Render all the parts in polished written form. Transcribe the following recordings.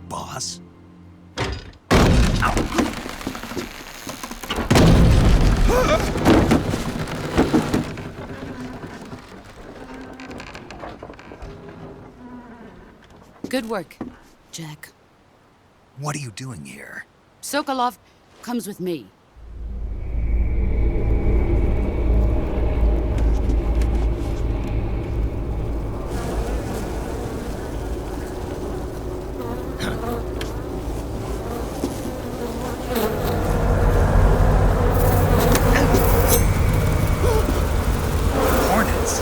Boss? Good work, Jack. What are you doing here? Sokolov comes with me. Hornets?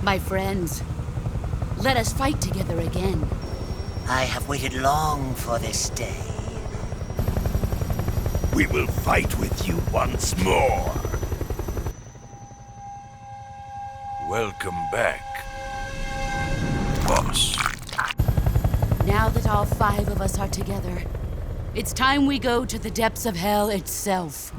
My friends, let us fight together again. I have waited long for this day. We will fight with you once more. Welcome back, boss. Now that all 5 of us are together, it's time we go to the depths of hell itself.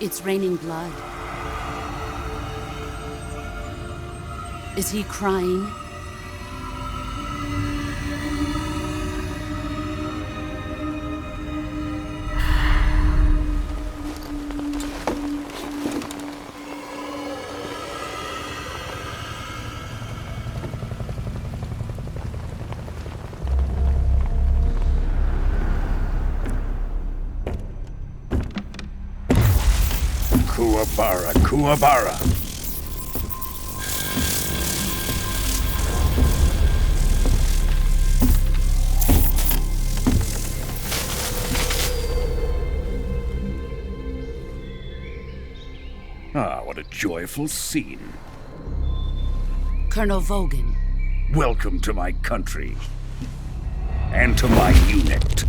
It's raining blood. Is he crying? Kuwabara, Kuwabara. Ah, what a joyful scene. Colonel Vogan. Welcome to my country. And to my unit.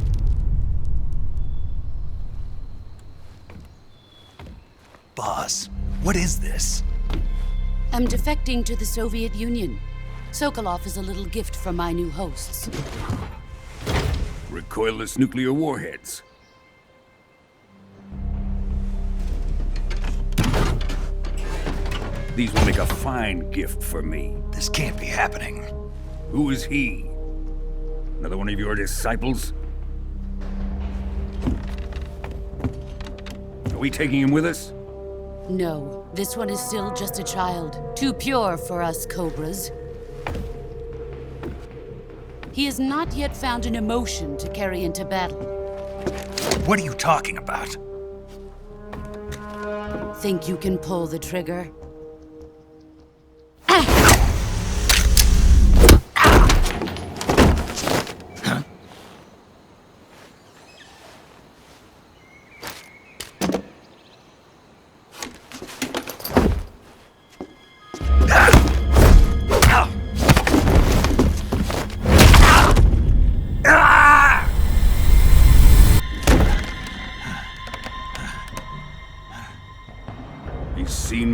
Boss, what is this? I'm defecting to the Soviet Union. Sokolov is a little gift from my new hosts. Recoilless nuclear warheads. These will make a fine gift for me. This can't be happening. Who is he? Another one of your disciples? Are we taking him with us? No, this one is still just a child. Too pure for us Cobras. He has not yet found an emotion to carry into battle. What are you talking about? Think you can pull the trigger?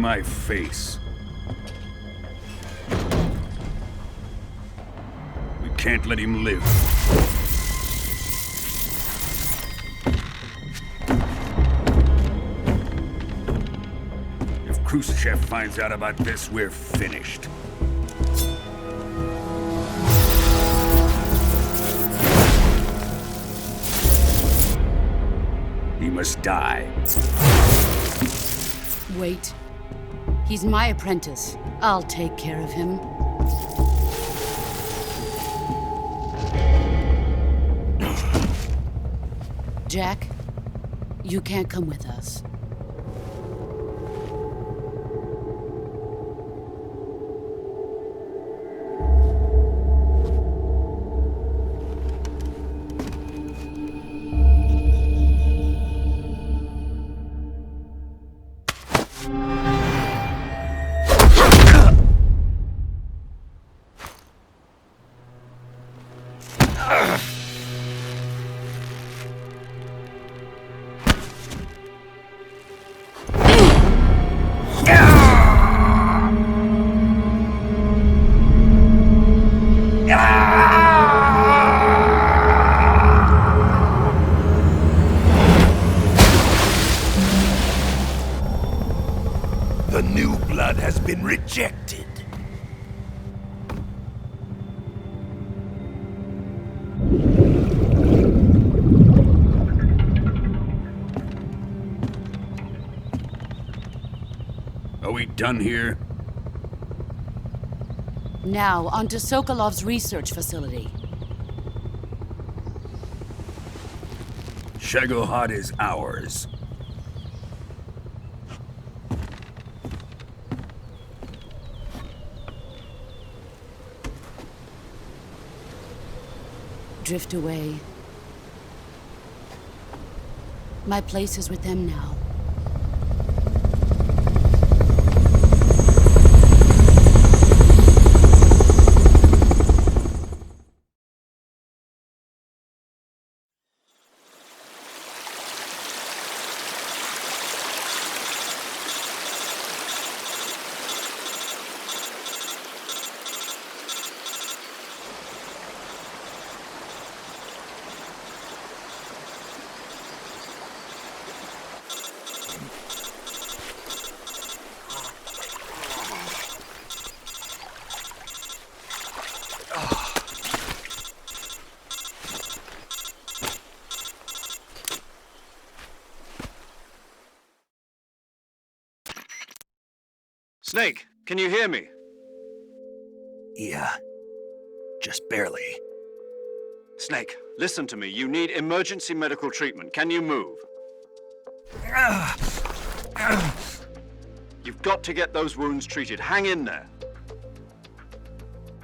my face. We can't let him live. If Khrushchev finds out about this, we're finished. He must die. Wait. He's my apprentice. I'll take care of him. Jack, you can't come with us. The new blood has been rejected. Are we done here? Now, onto Sokolov's research facility. Shagohod is ours. Drift away. My place is with them now. Snake, can you hear me? Yeah. Just barely. Snake, listen to me. You need emergency medical treatment. Can you move? You've got to get those wounds treated. Hang in there.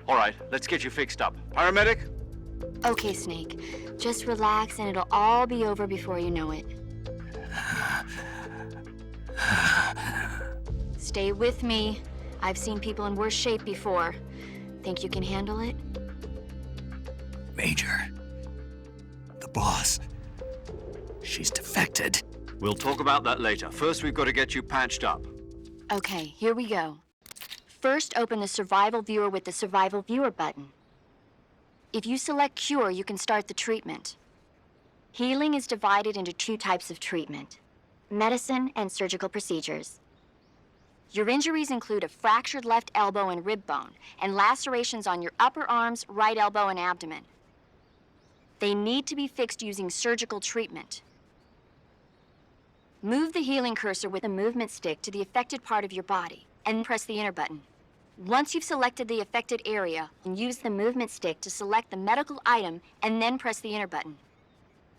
All right, let's get you fixed up. Paramedic? Okay, Snake. Just relax and it'll all be over before you know it. Stay with me. I've seen people in worse shape before. Think you can handle it? Major. The boss. She's defected. We'll talk about that later. First, we've got to get you patched up. Okay, here we go. First, open the Survival Viewer with the Survival Viewer button. If you select Cure, you can start the treatment. Healing is divided into two types of treatment: medicine and surgical procedures. Your injuries include a fractured left elbow and rib bone, and lacerations on your upper arms, right elbow, and abdomen. They need to be fixed using surgical treatment. Move the healing cursor with a movement stick to the affected part of your body, and press the enter button. Once you've selected the affected area, use the movement stick to select the medical item, and then press the enter button.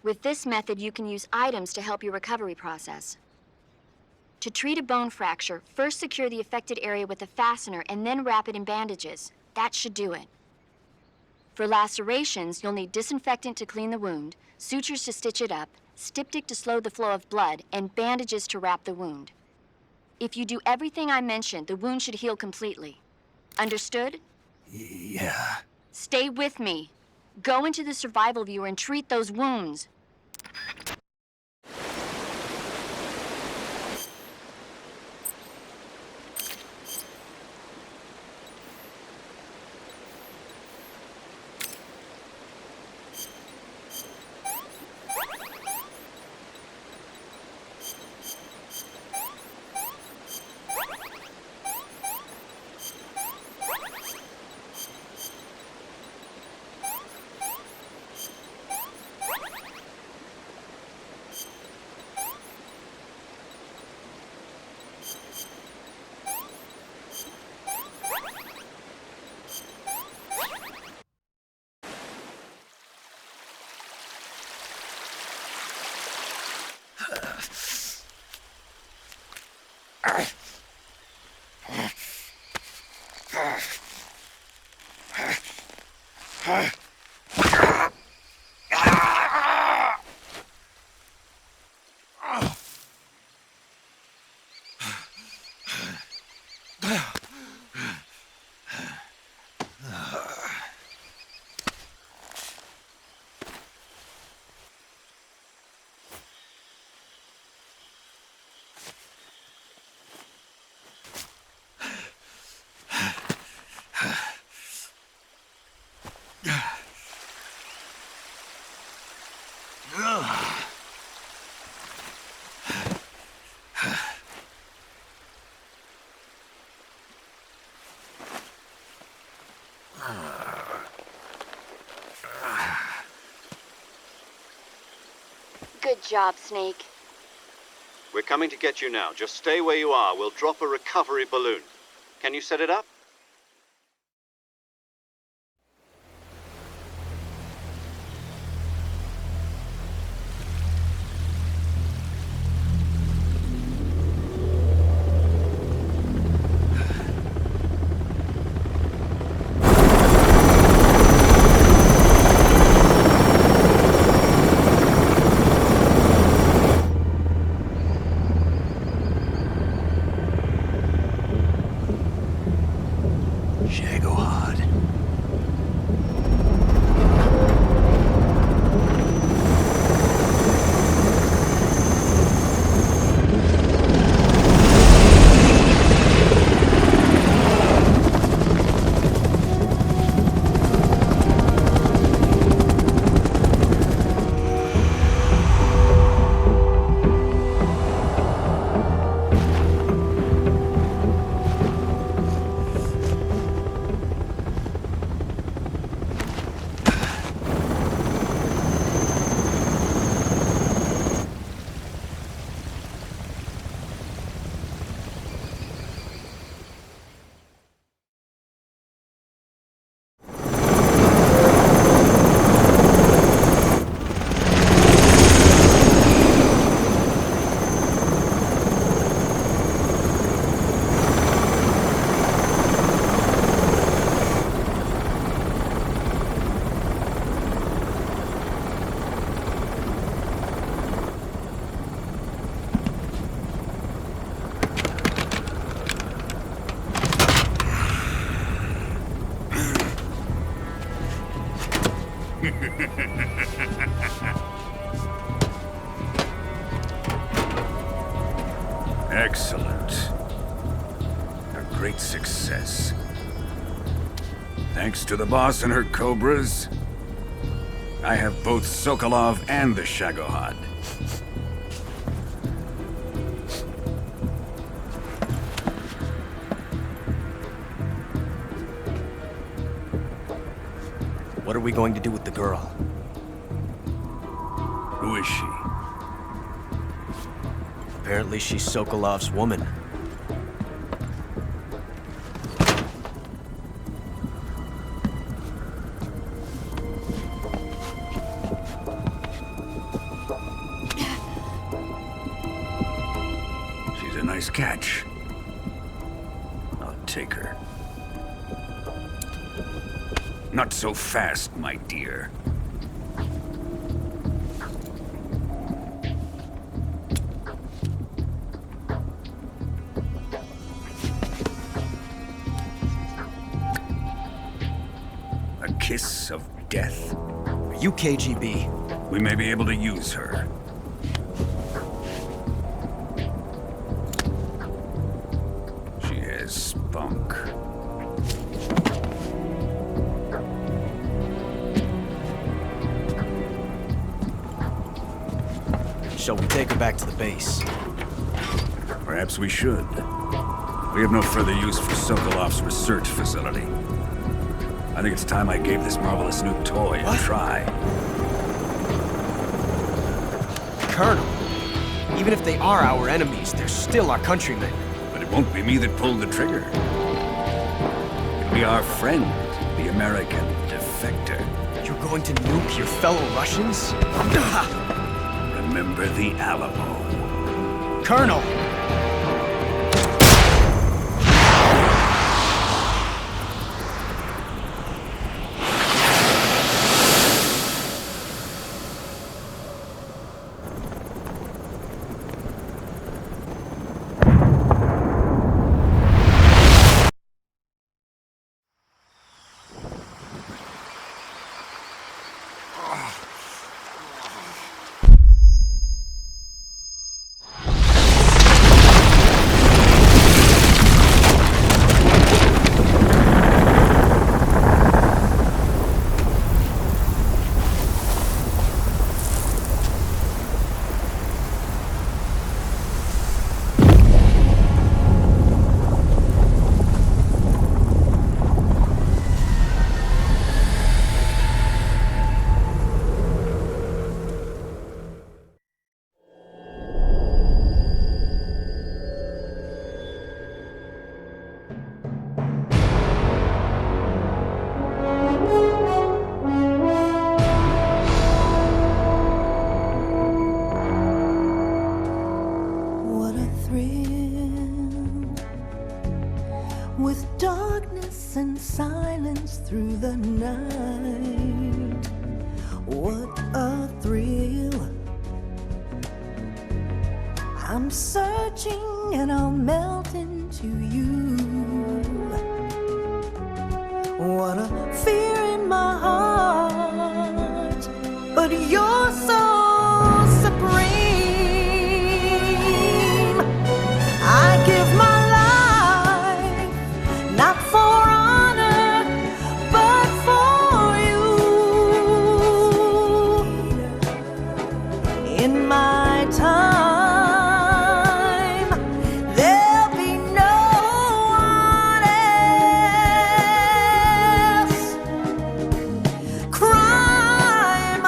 With this method, you can use items to help your recovery process. To treat a bone fracture, first secure the affected area with a fastener and then wrap it in bandages. That should do it. For lacerations, you'll need disinfectant to clean the wound, sutures to stitch it up, styptic to slow the flow of blood, and bandages to wrap the wound. If you do everything I mentioned, the wound should heal completely. Understood? Yeah. Stay with me. Go into the Survival Viewer and treat those wounds. Good job, Snake. We're coming to get you now. Just stay where you are. We'll drop a recovery balloon. Can you set it up? Excellent. A great success. Thanks to the boss and her cobras, I have both Sokolov and the Shagohod. What are we going to do with the girl? Who is she? Apparently she's Sokolov's woman. She's a nice catch. I'll take her. Not so fast, my dear. A kiss of death. Are you KGB? We may be able to use her. She has spunk. Shall we take her back to the base? Perhaps we should. We have no further use for Sokolov's research facility. I think it's time I gave this marvelous new toy a try. Colonel, even if they are our enemies, they're still our countrymen. But it won't be me that pulled the trigger. It'll be our friend, the American defector. You're going to nuke your fellow Russians? Remember the Alamo. Colonel! What a thrill, with darkness and silence through the night. What a thrill. I'm searching and I'll melt into you. What a fear in my heart, but you're so supreme. I give my life, not for honor, but for you. In my time, there'll be no one else. Crime,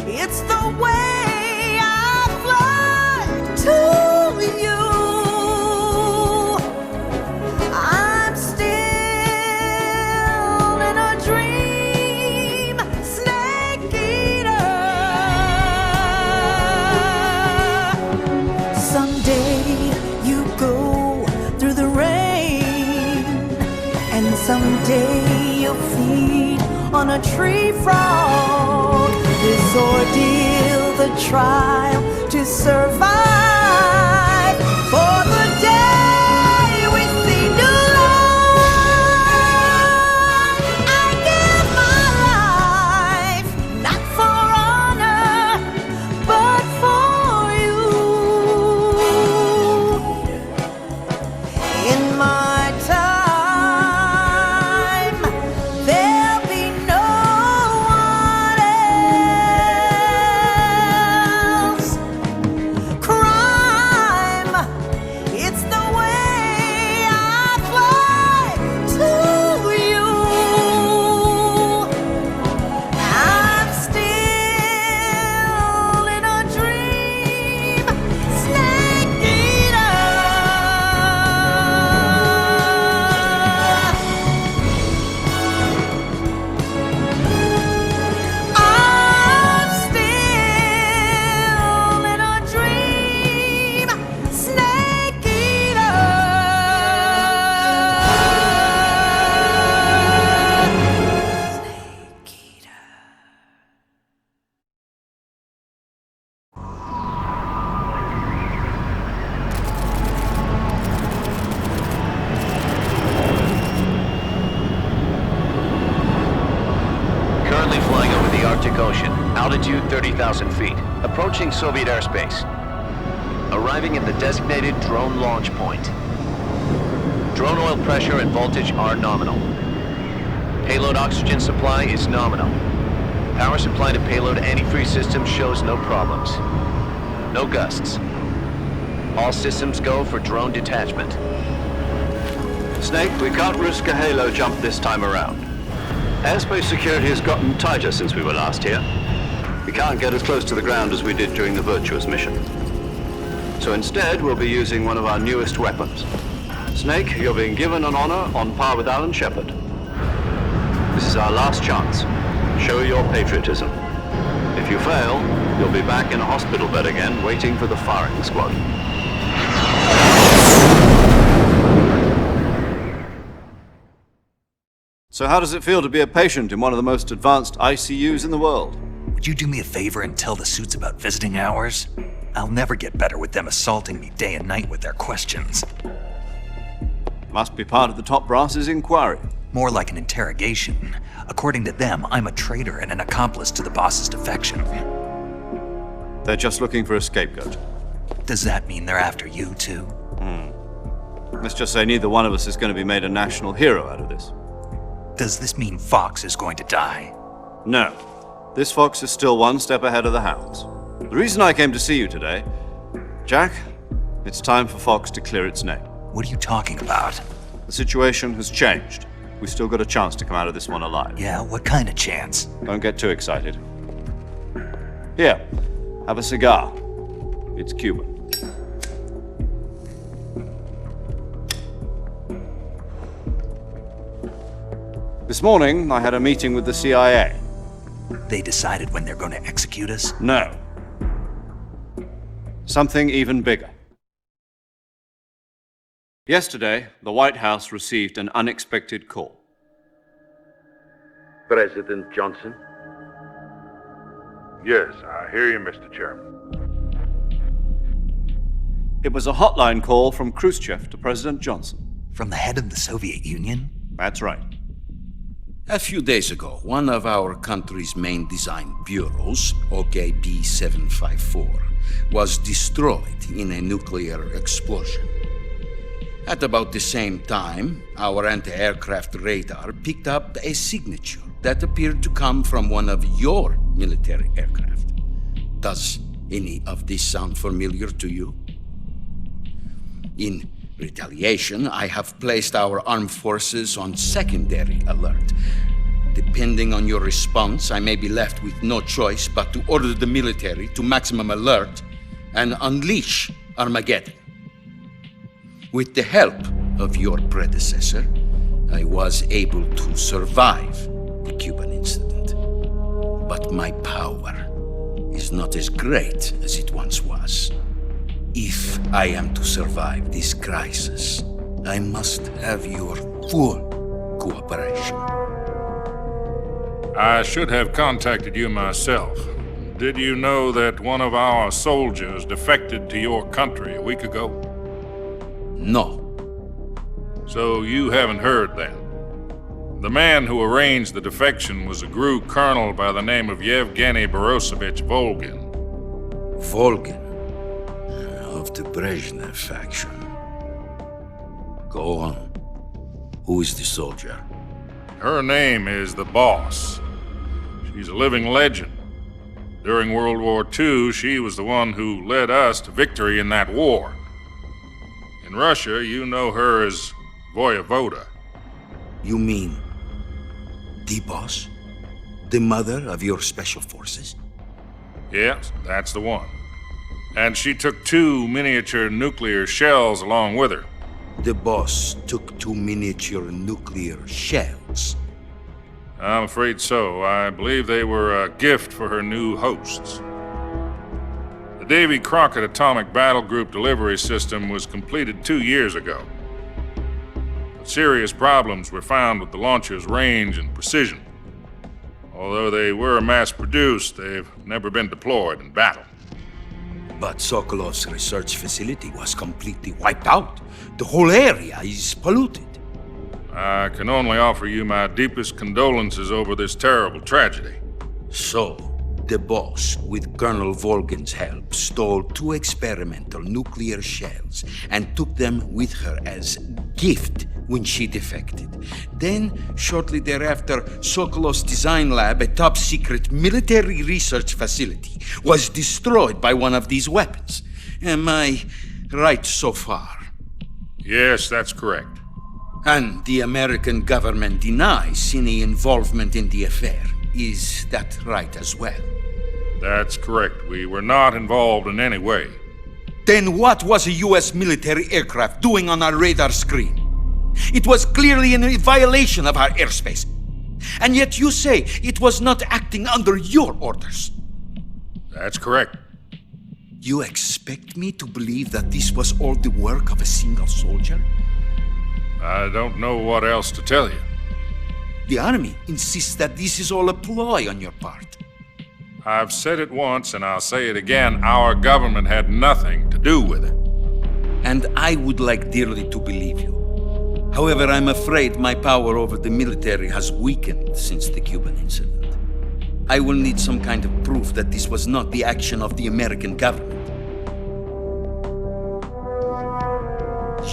it's the way I fly to you. I'm still in a dream, snake eater. Someday you go through the rain, and someday you'll feed on a tree frog. This ordeal, the trial to survive, for the day we see new light. I give my life, not for honor, but for you. In my time, there'll be no one else. Crime, it's the way I fly to you. I'm still in a dream, snake eater. I'm still in a dream, snake eater. Snake eater. Currently flying over the Arctic Ocean, altitude 30,000 feet, approaching Soviet airspace. Arriving at the designated drone launch point. Drone oil pressure and voltage are nominal. Payload oxygen supply is nominal. Power supply to payload antifreeze system shows no problems. No gusts. All systems go for drone detachment. Snake, we can't risk a halo jump this time around. Airspace security has gotten tighter since we were last here. We can't get as close to the ground as we did during the Virtuous mission. So instead, we'll be using one of our newest weapons. Snake, you're being given an honor on par with Alan Shepard. This is our last chance. Show your patriotism. If you fail, you'll be back in a hospital bed again, waiting for the firing squad. So how does it feel to be a patient in one of the most advanced ICUs in the world? Would you do me a favor and tell the suits about visiting hours? I'll never get better with them assaulting me day and night with their questions. Must be part of the top brass's inquiry. More like an interrogation. According to them, I'm a traitor and an accomplice to the boss's defection. They're just looking for a scapegoat. Does that mean they're after you, too? Let's just say neither one of us is going to be made a national hero out of this. Does this mean Fox is going to die? No. This fox is still one step ahead of the hounds. The reason I came to see you today, Jack, it's time for Fox to clear its name. What are you talking about? The situation has changed. We've still got a chance to come out of this one alive. Yeah, what kind of chance? Don't get too excited. Here, have a cigar. It's Cuban. This morning, I had a meeting with the CIA. They decided when they're going to execute us? No. Something even bigger. Yesterday, the White House received an unexpected call. President Johnson? Yes, I hear you, Mr. Chairman. It was a hotline call from Khrushchev to President Johnson. From the head of the Soviet Union? That's right. A few days ago, one of our country's main design bureaus, OKB 754, was destroyed in a nuclear explosion. At about the same time, our anti-aircraft radar picked up a signature that appeared to come from one of your military aircraft. Does any of this sound familiar to you? In retaliation, I have placed our armed forces on secondary alert. Depending on your response, I may be left with no choice but to order the military to maximum alert and unleash Armageddon. With the help of your predecessor, I was able to survive the Cuban incident. But my power is not as great as it once was. If I am to survive this crisis, I must have your full cooperation. I should have contacted you myself. Did you know that one of our soldiers defected to your country a week ago? No. So you haven't heard then? The man who arranged the defection was a GRU colonel by the name of Yevgeny Borosovich Volgin. Volgin? Of the Brezhnev faction. Go on. Who is the soldier? Her name is the Boss. She's a living legend. During World War II, she was the one who led us to victory in that war. In Russia, you know her as Voyevoda. You mean the Boss? The mother of your special forces? Yes, that's the one. And she took 2 miniature nuclear shells along with her. The Boss took 2 miniature nuclear shells? I'm afraid so. I believe they were a gift for her new hosts. The Davy Crockett Atomic Battle Group delivery system was completed 2 years ago. But serious problems were found with the launcher's range and precision. Although they were mass-produced, they've never been deployed in battle. But Sokolov's research facility was completely wiped out. The whole area is polluted. I can only offer you my deepest condolences over this terrible tragedy. So, the Boss, with Colonel Volgin's help, stole 2 experimental nuclear shells and took them with her as gift when she defected. Then, shortly thereafter, Sokolov's design lab, a top-secret military research facility, was destroyed by one of these weapons. Am I right so far? Yes, that's correct. And the American government denies any involvement in the affair. Is that right as well? That's correct. We were not involved in any way. Then what was a U.S. military aircraft doing on our radar screen? It was clearly in violation of our airspace. And yet you say it was not acting under your orders. That's correct. You expect me to believe that this was all the work of a single soldier? I don't know what else to tell you. The army insists that this is all a ploy on your part. I've said it once and I'll say it again. Our government had nothing to do with it. And I would like dearly to believe you. However, I'm afraid my power over the military has weakened since the Cuban incident. I will need some kind of proof that this was not the action of the American government.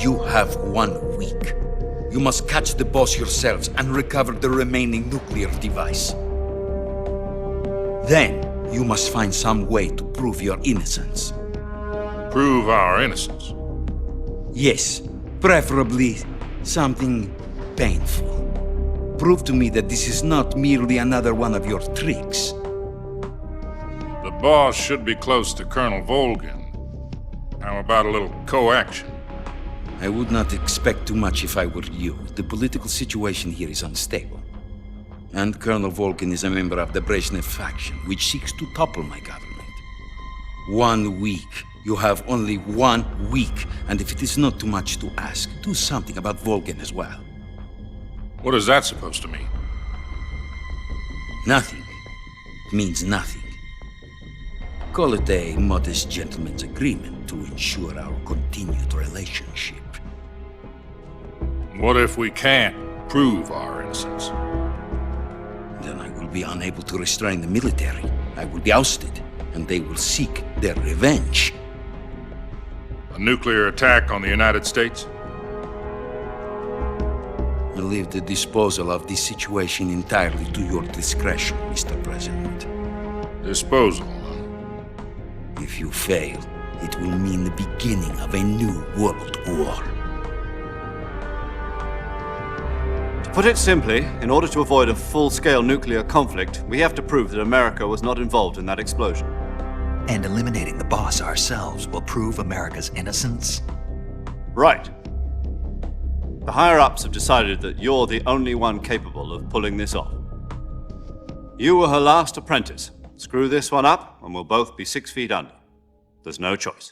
You have 1 week. You must catch the boss yourselves and recover the remaining nuclear device. Then, you must find some way to prove your innocence. Prove our innocence? Yes, preferably something painful. Prove to me that this is not merely another one of your tricks. The boss should be close to Colonel Volgin. How about a little co-action? I would not expect too much if I were you. The political situation here is unstable. And Colonel Volgin is a member of the Brezhnev faction, which seeks to topple my government. 1 week. You have only 1 week, and if it is not too much to ask, do something about Volgin as well. What is that supposed to mean? Nothing. It means nothing. Call it a modest gentleman's agreement to ensure our continued relationship. What if we can't prove our innocence? Then I will be unable to restrain the military. I will be ousted, and they will seek their revenge. A nuclear attack on the United States? I leave the disposal of this situation entirely to your discretion, Mr. President. Disposal? If you fail, it will mean the beginning of a new world war. To put it simply, in order to avoid a full-scale nuclear conflict, we have to prove that America was not involved in that explosion. And eliminating the boss ourselves will prove America's innocence? Right. The higher-ups have decided that you're the only one capable of pulling this off. You were her last apprentice. Screw this one up, and we'll both be 6 feet under. There's no choice.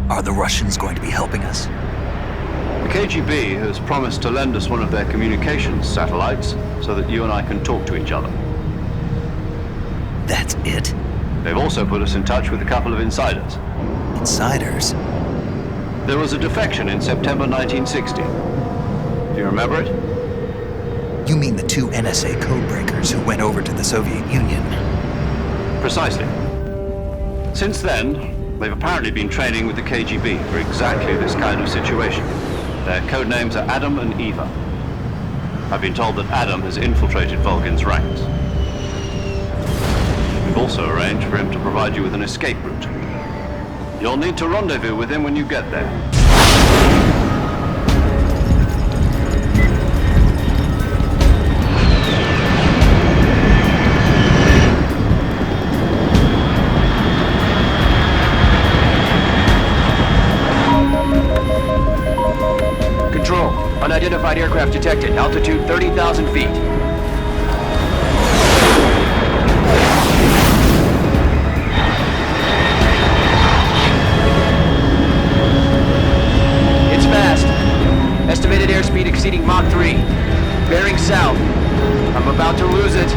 Are the Russians going to be helping us? The KGB has promised to lend us one of their communications satellites so that you and I can talk to each other. That's it? They've also put us in touch with a couple of insiders. Insiders? There was a defection in September 1960. Do you remember it? You mean the 2 NSA codebreakers who went over to the Soviet Union? Precisely. Since then, they've apparently been training with the KGB for exactly this kind of situation. Their code names are Adam and Eva. I've been told that Adam has infiltrated Volgin's ranks. We've also arranged for him to provide you with an escape route. You'll need to rendezvous with him when you get there. Control. Unidentified aircraft detected. Altitude 30,000 feet. It's fast. Estimated airspeed exceeding Mach 3. Bearing south. I'm about to lose it.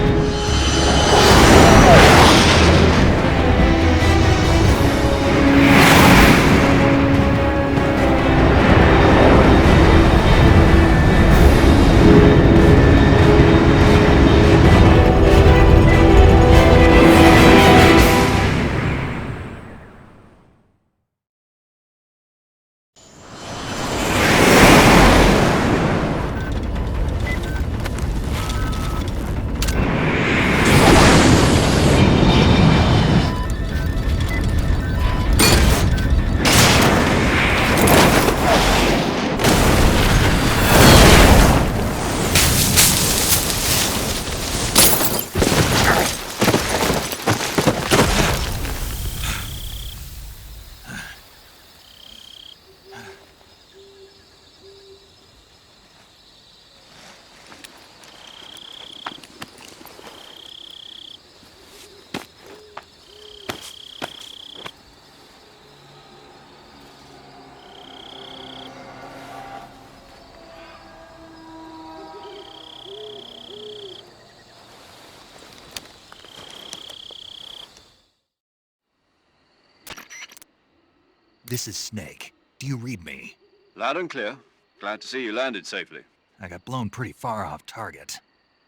This is Snake. Do you read me? Loud and clear. Glad to see you landed safely. I got blown pretty far off target.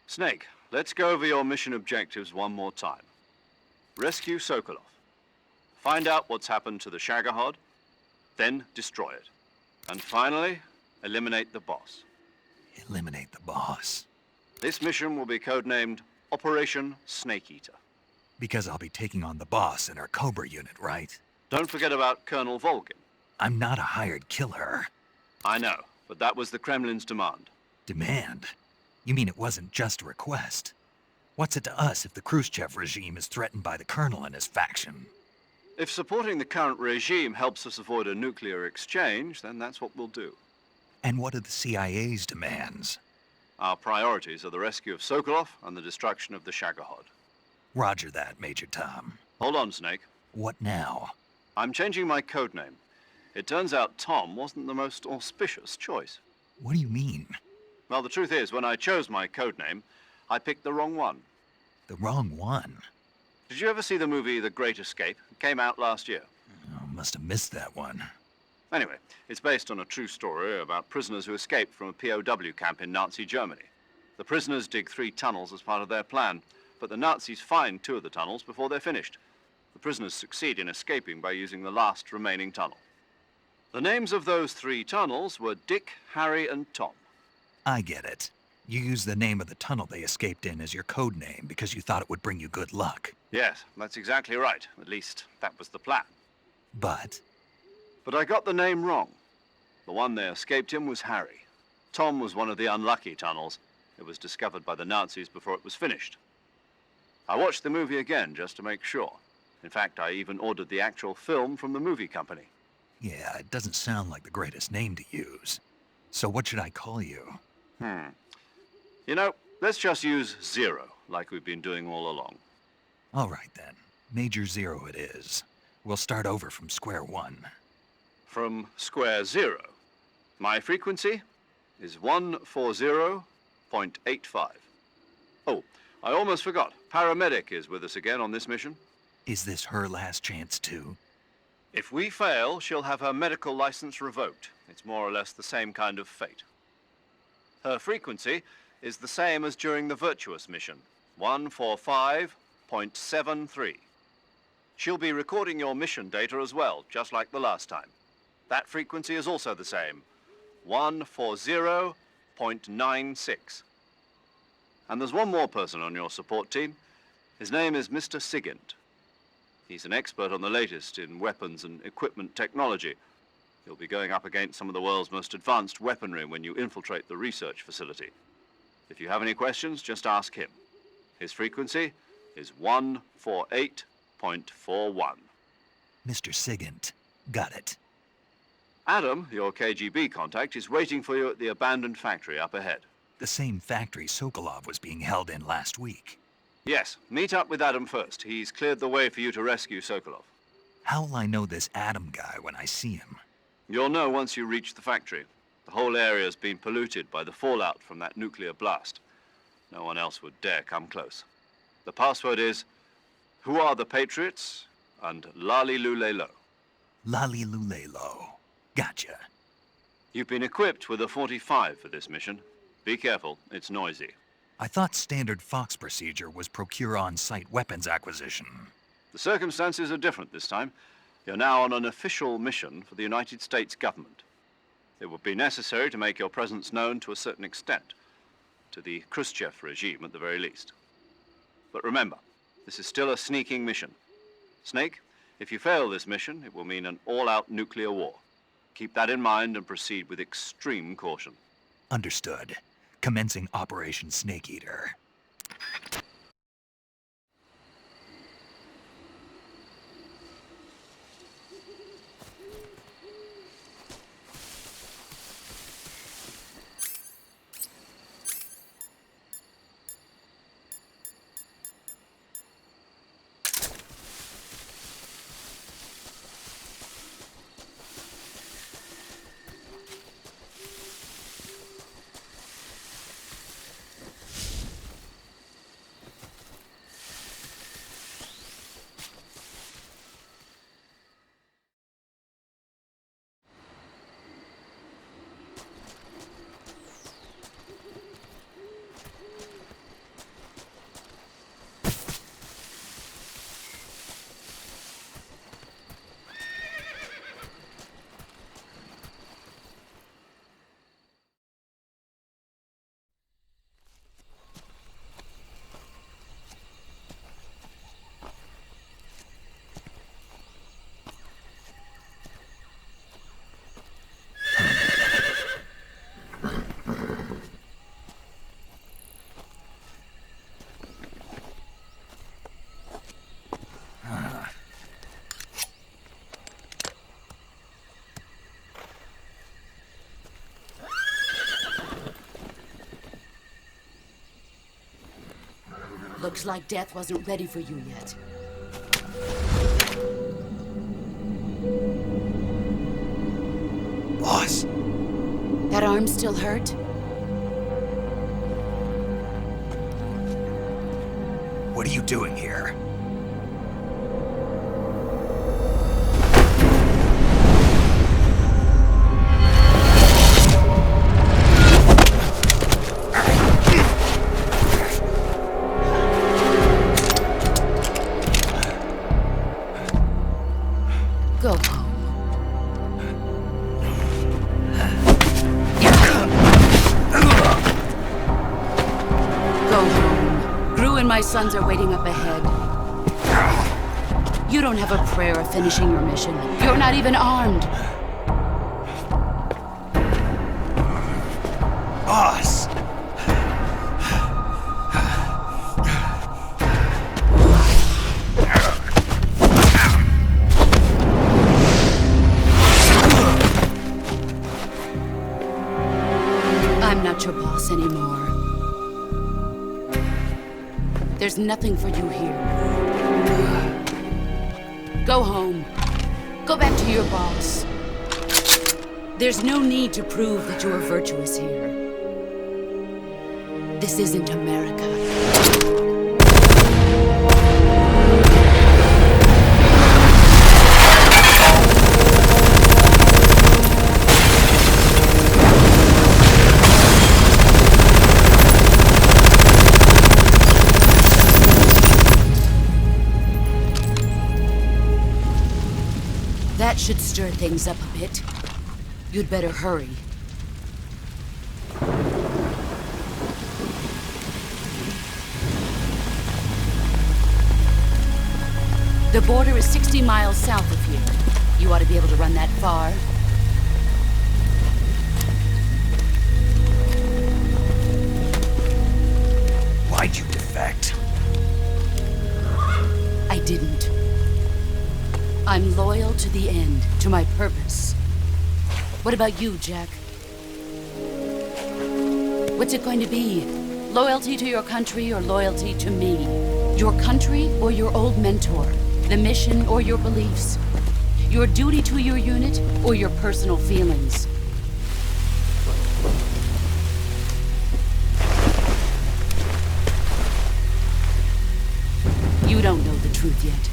Snake, let's go over your mission objectives one more time. Rescue Sokolov. Find out what's happened to the Shagohod, then destroy it. And finally, eliminate the boss. Eliminate the boss. This mission will be codenamed Operation Snake Eater. Because I'll be taking on the boss in our Cobra unit, right? Don't forget about Colonel Volgin. I'm not a hired killer. I know, but that was the Kremlin's demand. Demand? You mean it wasn't just a request? What's it to us if the Khrushchev regime is threatened by the Colonel and his faction? If supporting the current regime helps us avoid a nuclear exchange, then that's what we'll do. And what are the CIA's demands? Our priorities are the rescue of Sokolov and the destruction of the Shagohod. Roger that, Major Tom. Hold on, Snake. What now? I'm changing my codename. It turns out Tom wasn't the most auspicious choice. What do you mean? Well, the truth is, when I chose my codename, I picked the wrong one. The wrong one? Did you ever see the movie The Great Escape? It came out last year. Oh, must have missed that one. Anyway, it's based on a true story about prisoners who escaped from a POW camp in Nazi Germany. The prisoners dig 3 tunnels as part of their plan, but the Nazis find 2 of the tunnels before they're finished. The prisoners succeed in escaping by using the last remaining tunnel. The names of those 3 tunnels were Dick, Harry, and Tom. I get it. You used the name of the tunnel they escaped in as your code name because you thought it would bring you good luck. Yes, that's exactly right. At least, that was the plan. But I got the name wrong. The one they escaped in was Harry. Tom was one of the unlucky tunnels. It was discovered by the Nazis before it was finished. I watched the movie again just to make sure. In fact, I even ordered the actual film from the movie company. yeah, it doesn't sound like the greatest name to use. So what should I call you? You know, let's just use Zero, like we've been doing all along. All right then. Major Zero it is. We'll start over from square one. From square 0. My frequency is 140.85. Oh, I almost forgot. Paramedic is with us again on this mission. Is this her last chance too? If we fail, she'll have her medical license revoked. It's more or less the same kind of fate. Her frequency is the same as during the Virtuous mission, 145.73. She'll be recording your mission data as well, just like the last time. That frequency is also the same, 140.96. And there's one more person on your support team. His name is Mr. Sigint. He's an expert on the latest in weapons and equipment technology. You'll be going up against some of the world's most advanced weaponry when you infiltrate the research facility. If you have any questions, just ask him. His frequency is 148.41. Mr. Sigint. Got it. Adam, your KGB contact, is waiting for you at the abandoned factory up ahead. The same factory Sokolov was being held in last week. Yes, meet up with Adam first. He's cleared the way for you to rescue Sokolov. How'll I know this Adam guy when I see him? You'll know once you reach the factory. The whole area's been polluted by the fallout from that nuclear blast. No one else would dare come close. The password is, "Who are the Patriots?" and Lali Lulelo. Lali Lulelo. Gotcha. You've been equipped with a 45 for this mission. Be careful, it's noisy. I thought standard Fox procedure was procure on-site weapons acquisition. The circumstances are different this time. You're now on an official mission for the United States government. It would be necessary to make your presence known to a certain extent, to the Khrushchev regime at the very least. But remember, this is still a sneaking mission. Snake, if you fail this mission, it will mean an all-out nuclear war. Keep that in mind and proceed with extreme caution. Understood. Commencing Operation Snake Eater. Looks like death wasn't ready for you yet. Boss, That arm still hurt? what are you doing here? Go home. Go home. Gru and my sons are waiting up ahead. You don't have a prayer of finishing your mission. You're not even armed. Boss! I'm not your boss anymore. There's nothing for you here. Go home. Go back to your boss. There's no need to prove that you are virtuous here. This isn't America. That should stir things up a bit. You'd better hurry. The border is 60 miles south of here. You ought to be able to run that far. Why'd you defect? I didn't. I'm loyal to the end, to my purpose. What about you, Jack? What's it going to be? Loyalty to your country or loyalty to me? Your country or your old mentor? The mission or your beliefs? Your duty to your unit or your personal feelings? You don't know the truth yet.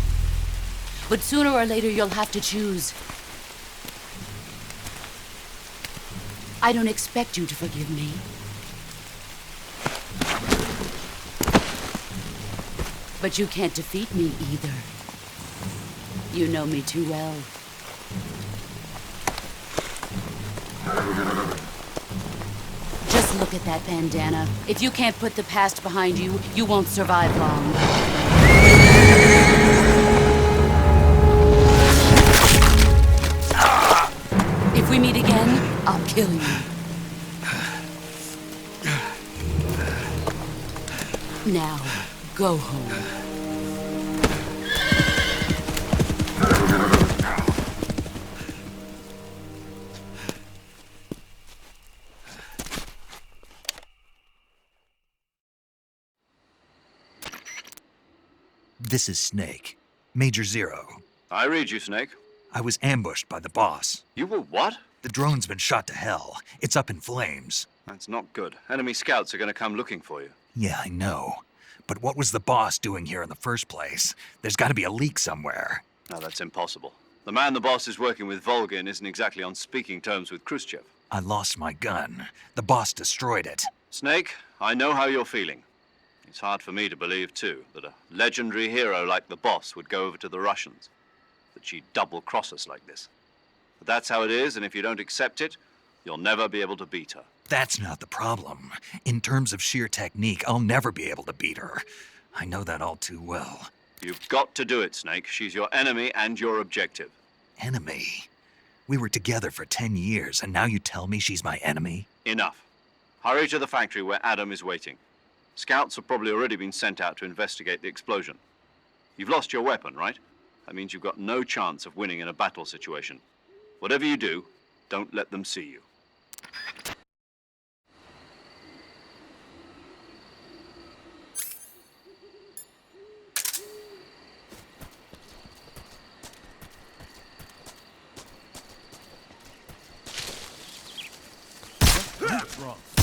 But sooner or later, you'll have to choose. I don't expect you to forgive me. But you can't defeat me either. You know me too well. Just look at that bandana. If you can't put the past behind you, you won't survive long. If we meet again, I'll kill you. Now, go home. This is Snake. Major Zero. I read you, Snake. I was ambushed by the boss. You were what? The drone's been shot to hell. It's up in flames. That's not good. Enemy scouts are going to come looking for you. Yeah, I know. But what was the boss doing here in the first place? There's got to be a leak somewhere. No, that's impossible. The man the boss is working with, Volgin, isn't exactly on speaking terms with Khrushchev. I lost my gun. The boss destroyed it. Snake, I know how you're feeling. It's hard for me to believe, too, that a legendary hero like the boss would go over to the Russians. That she'd double-cross us like this. But that's how it is, and if you don't accept it, you'll never be able to beat her. That's not the problem. In terms of sheer technique, I'll never be able to beat her. I know that all too well. You've got to do it, Snake. She's your enemy and your objective. Enemy? We were together for 10 years, and now you tell me she's my enemy? Enough. Hurry to the factory where Adam is waiting. Scouts have probably already been sent out to investigate the explosion. You've lost your weapon, right? That means you've got no chance of winning in a battle situation. Whatever you do, don't let them see you. What's wrong?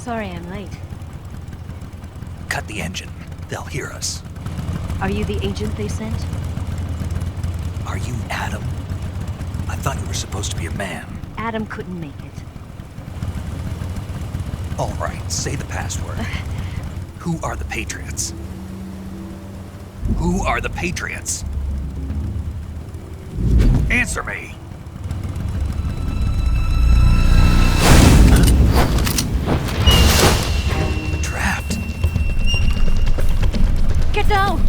Sorry I'm late. Cut the engine. They'll hear us. Are you the agent they sent? Are you Adam? I thought you were supposed to be a man. Adam couldn't make it. All right, say the password. Who are the Patriots? Who are the Patriots? Answer me! We're trapped. Get down!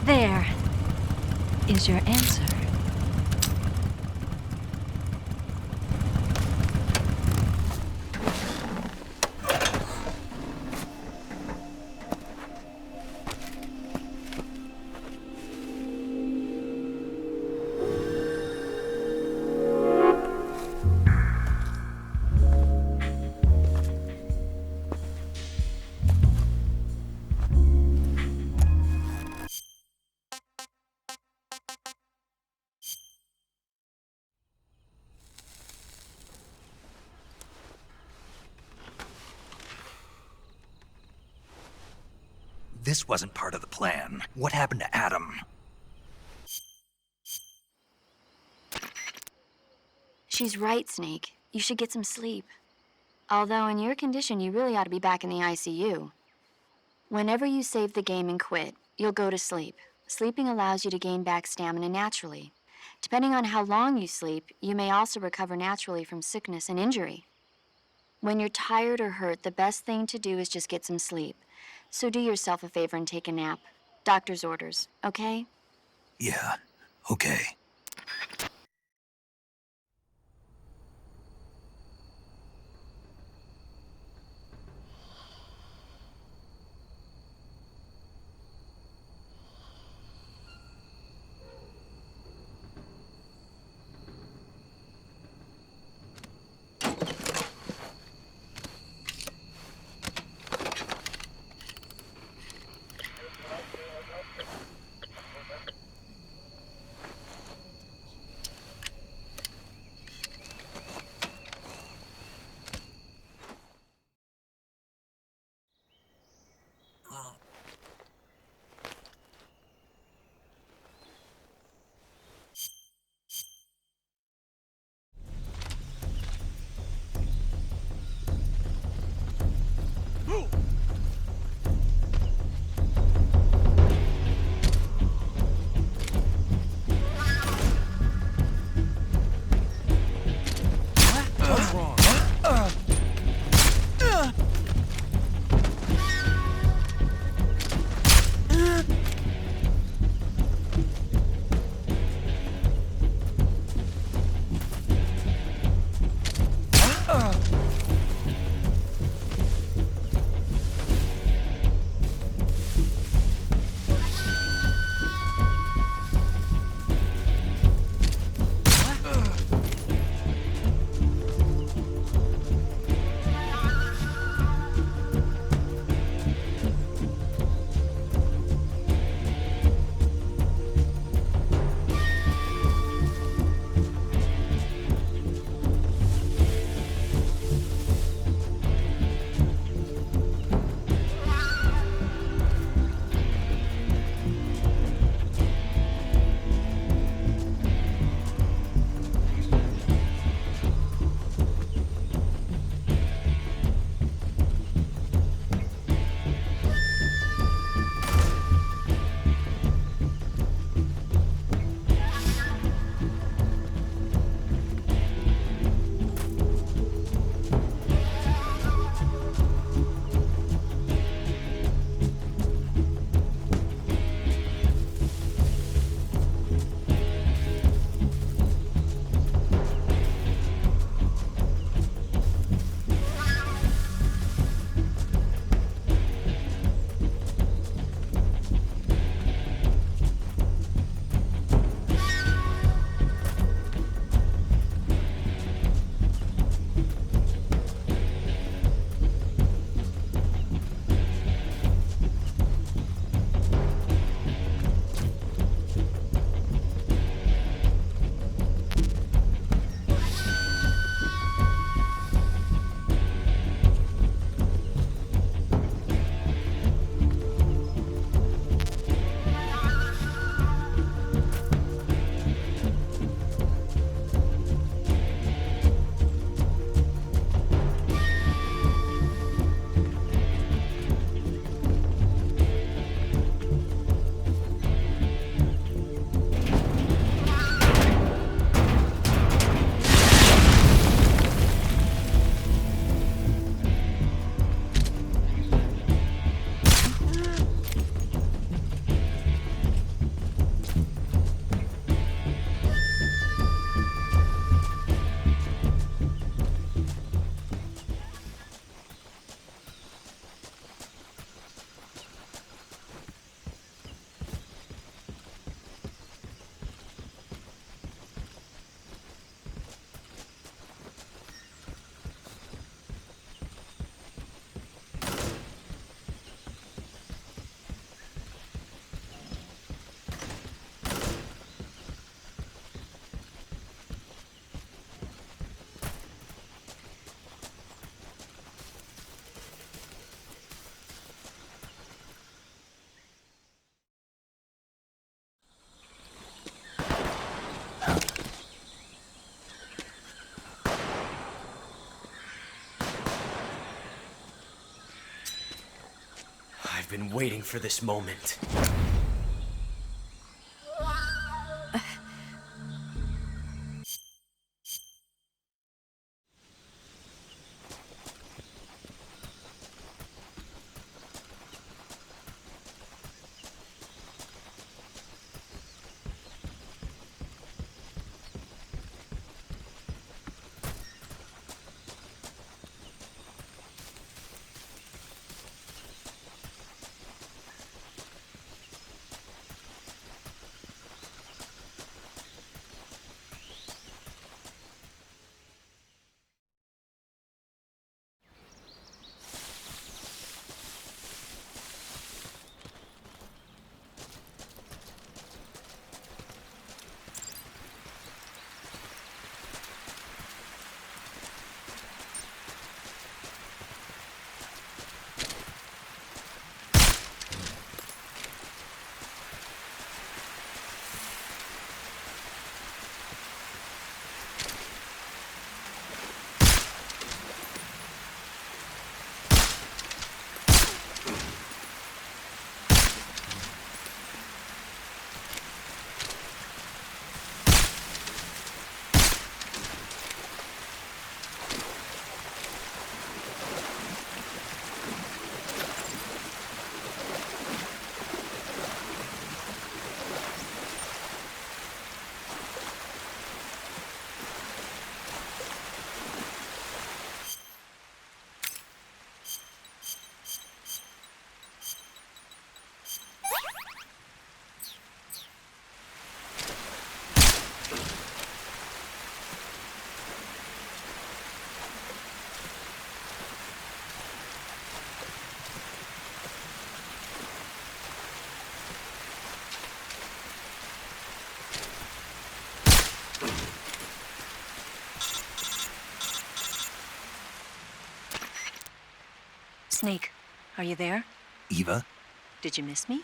There is your answer. This wasn't part of the plan. What happened to Adam? She's right, Snake. You should get some sleep. Although in your condition, you really ought to be back in the ICU. Whenever you save the game and quit, you'll go to sleep. Sleeping allows you to gain back stamina naturally. Depending on how long you sleep, you may also recover naturally from sickness and injury. When you're tired or hurt, the best thing to do is just get some sleep. So do yourself a favor and take a nap. Doctor's orders, okay? Yeah, okay. been waiting for this moment. Snake, are you there? Eva? Did you miss me?